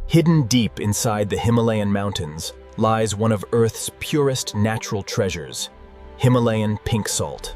Hidden deep inside the Himalayan mountains lies one of Earth's purest natural treasures, Himalayan pink salt.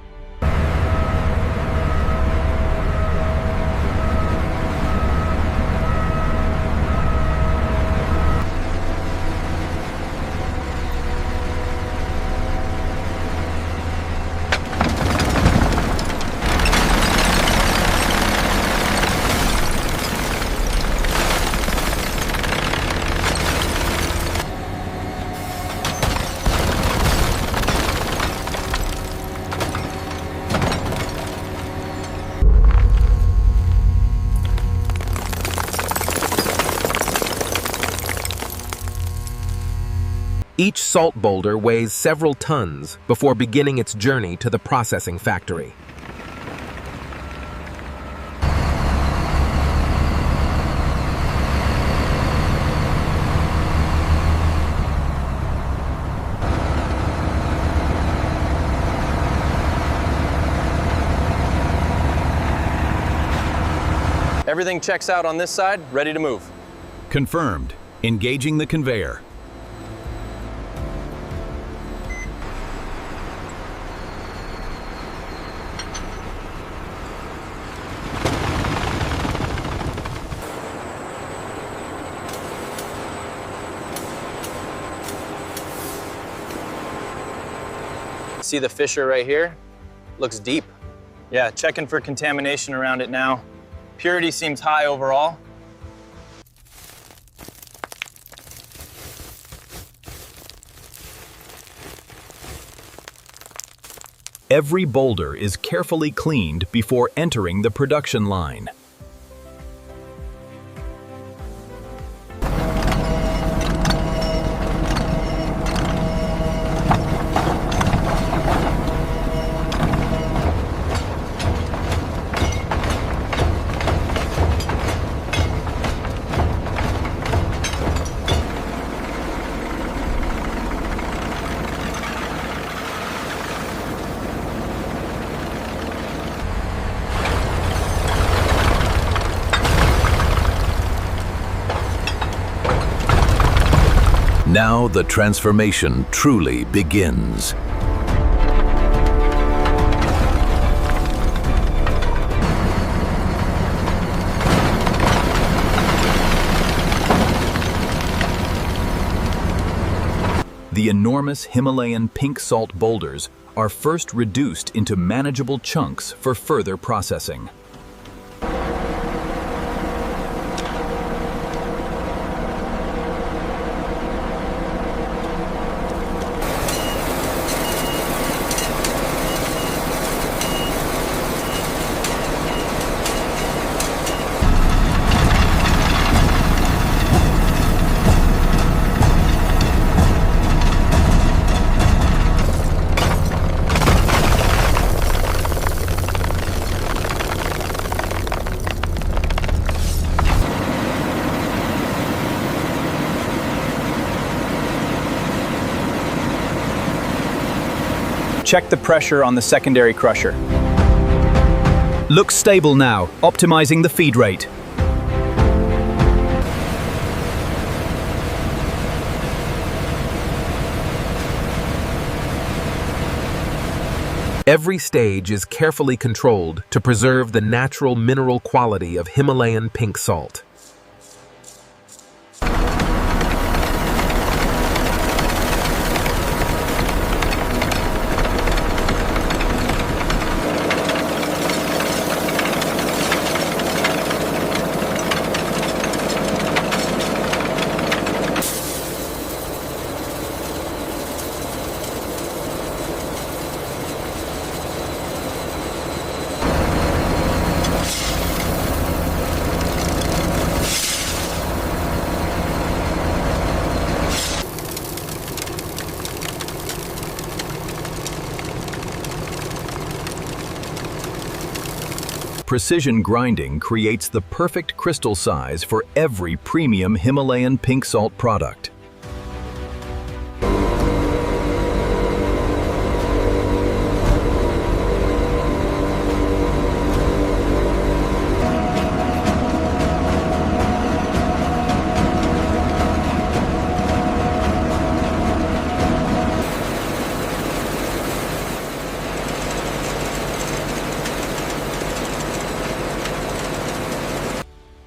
Each salt boulder weighs several tons before beginning its journey to the processing factory. Everything checks out on this side, ready to move. Confirmed. Engaging the conveyor. See the fissure right here? Looks deep. Yeah, checking for contamination around it now. Purity seems high overall. Every boulder is carefully cleaned before entering the production line. Now the transformation truly begins. The enormous Himalayan pink salt boulders are first reduced into manageable chunks for further processing. Check the pressure on the secondary crusher. Looks stable now, optimizing the feed rate. Every stage is carefully controlled to preserve the natural mineral quality of Himalayan pink salt. Precision grinding creates the perfect crystal size for every premium Himalayan pink salt product.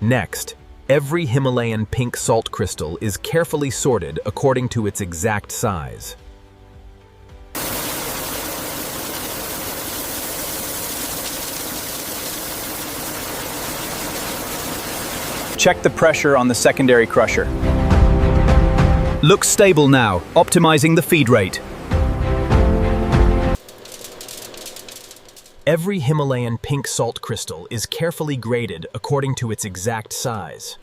Next, every Himalayan pink salt crystal is carefully sorted according to its exact size. Check the pressure on the secondary crusher. Looks stable now, optimizing the feed rate. Every Himalayan pink salt crystal is carefully graded according to its exact size.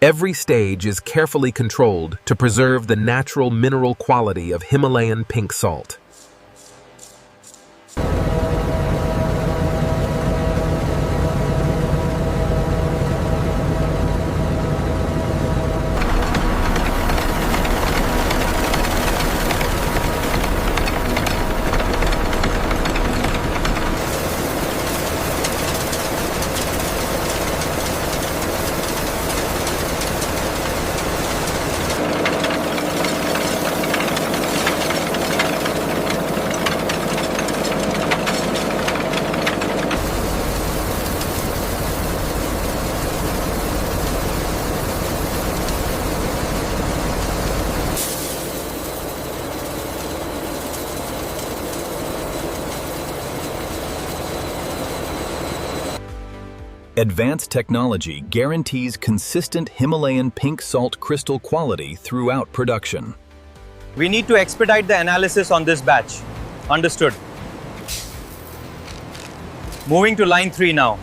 Every stage is carefully controlled to preserve the natural mineral quality of Himalayan pink salt. Advanced technology guarantees consistent Himalayan pink salt crystal quality throughout production. We need to expedite the analysis on this batch. Understood. Moving to line 3 now.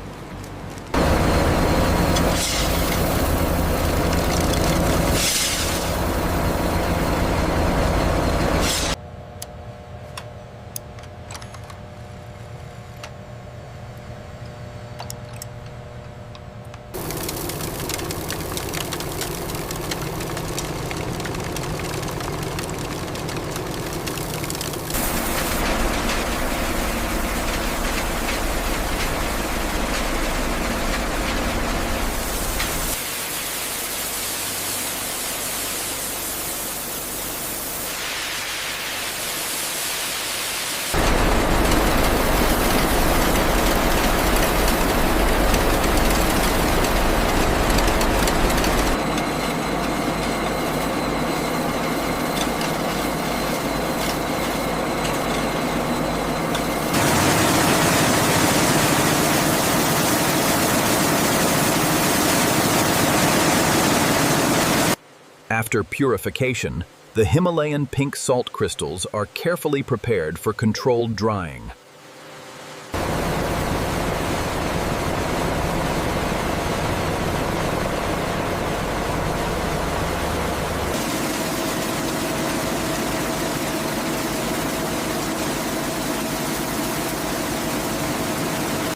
After purification, the Himalayan pink salt crystals are carefully prepared for controlled drying.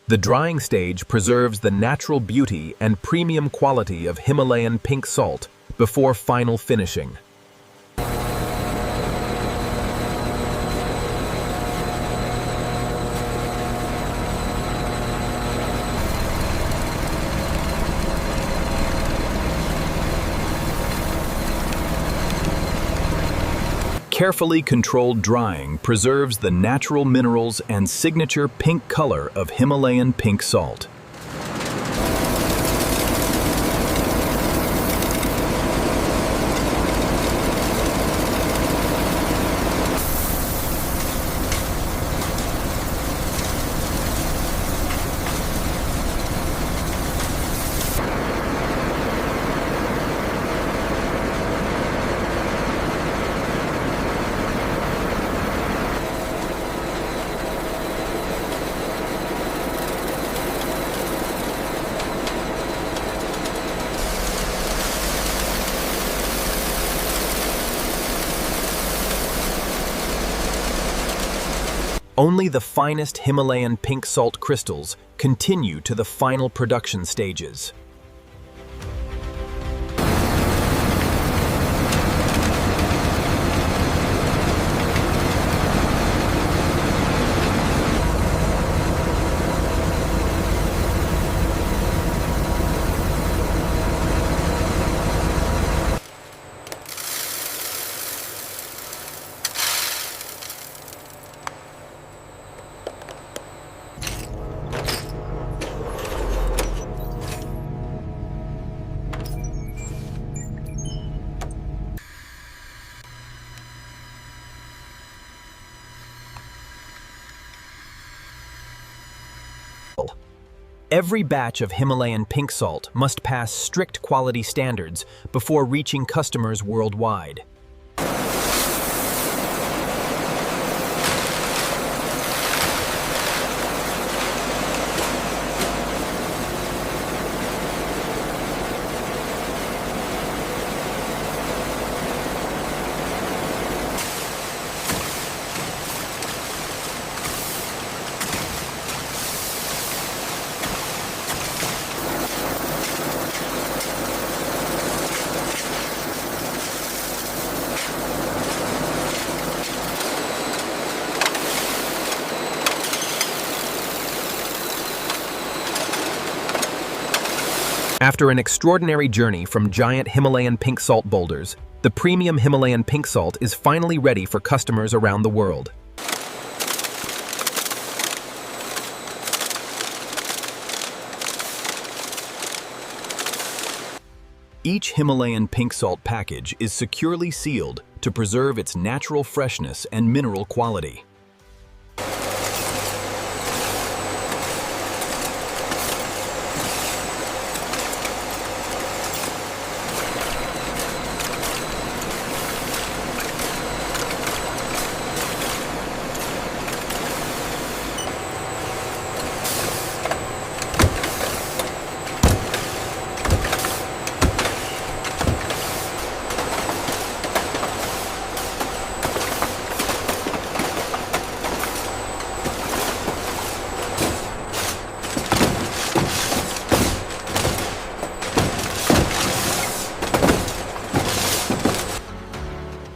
The drying stage preserves the natural beauty and premium quality of Himalayan pink salt before final finishing. Carefully controlled drying preserves the natural minerals and signature pink color of Himalayan pink salt. Only the finest Himalayan pink salt crystals continue to the final production stages. Every batch of Himalayan pink salt must pass strict quality standards before reaching customers worldwide. After an extraordinary journey from giant Himalayan pink salt boulders, the premium Himalayan pink salt is finally ready for customers around the world. Each Himalayan pink salt package is securely sealed to preserve its natural freshness and mineral quality.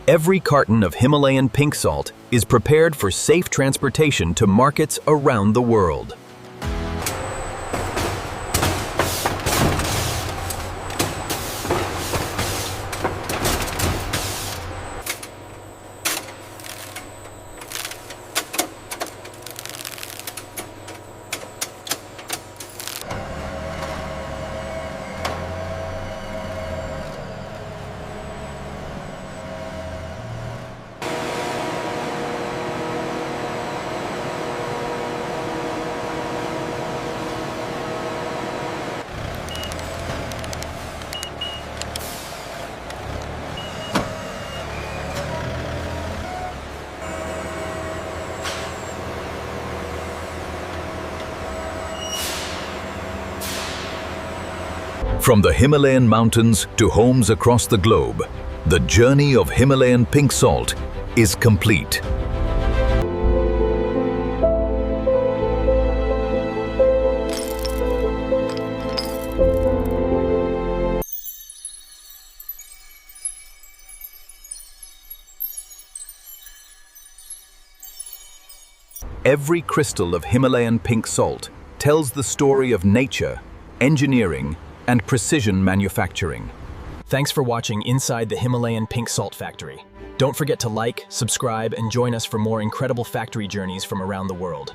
Every carton of Himalayan pink salt is prepared for safe transportation to markets around the world. From the Himalayan mountains to homes across the globe, the journey of Himalayan pink salt is complete. Every crystal of Himalayan pink salt tells the story of nature, engineering, and precision manufacturing. Thanks for watching Inside the Himalayan Pink Salt Factory. Don't forget to like, subscribe, and join us for more incredible factory journeys from around the world.